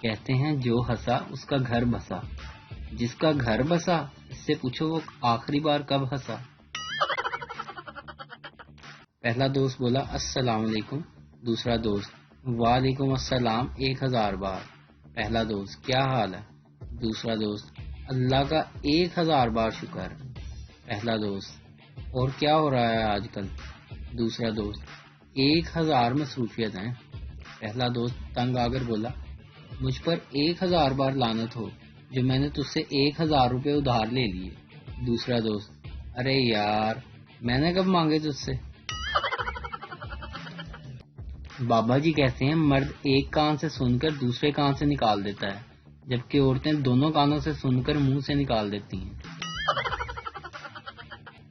کہتے ہیں جو ہنسا اس کا گھر بسا، جس کا گھر بسا اس سے پوچھو وہ آخری بار کب ہنسا۔ پہلا دوست بولا السلام علیکم، دوسرا دوست وعلیکم السلام 1000 بار۔ پہلا دوست کیا حال ہے؟ دوسرا دوست اللہ کا 1000 بار شکر۔ پہلا دوست اور کیا ہو رہا ہے آج کل؟ دوسرا دوست 1000 مصروفیت ہیں۔ پہلا دوست تنگ آ کر بولا مجھ پر 1000 بار لعنت ہو جو میں نے تجھ سے 1000 روپے ادھار لے لیے۔ دوسرا دوست ارے یار میں نے کب مانگے تجھ سے؟ بابا جی کہتے ہیں مرد ایک کان سے سن کر دوسرے کان سے نکال دیتا ہے، جبکہ عورتیں دونوں کانوں سے سن کر منہ سے نکال دیتی ہیں۔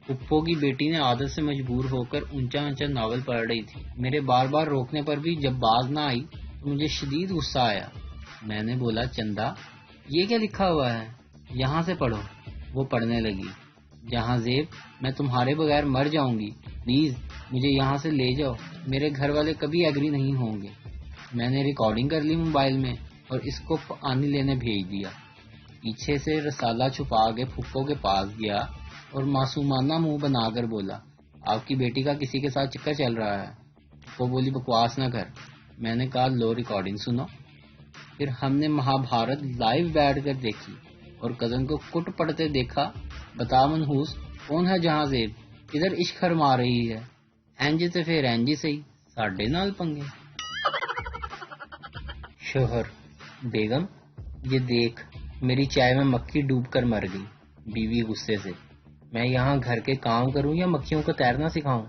پھپھو کی بیٹی نے عادت سے مجبور ہو کر اونچا اونچا ناول پڑھ رہی تھی۔ میرے بار بار روکنے پر بھی جب باز نہ آئی تو مجھے شدید غصہ آیا۔ میں نے بولا چندا یہ کیا لکھا ہوا ہے، یہاں سے پڑھو۔ وہ پڑھنے لگی جہاں زیب میں تمہارے بغیر مر جاؤں گی، پلیز مجھے یہاں سے لے جاؤ، میرے گھر والے کبھی ایگری نہیں ہوں گے۔ میں نے ریکارڈنگ کر لی موبائل میں اور اس کو پانی لینے بھیج دیا۔ پیچھے سے رسالہ چھپا کے پھپھو کے پاس گیا اور معصومانہ منہ بنا کر بولا آپ کی بیٹی کا کسی کے ساتھ چکر چل رہا ہے۔ وہ بولی بکواس نہ کر۔ میں نے کہا لو ریکارڈنگ سنو۔ پھر ہم نے مہابھارت لائیو بیٹھ کر دیکھی اور کزن کو کٹ پڑتے دیکھا۔ بتا منحوس کون ہے جہاں زیب، ادھر عشق فرما رہی ہے، اینج تے پھر اینج صحیح ساڈے نال پنگے۔ شوہر بیگم یہ دیکھ میری چائے میں مکھی ڈوب کر مر گئی۔ بیوی غصے سے میں یہاں گھر کے کام کروں یا مکھیوں کو تیرنا سکھاؤں؟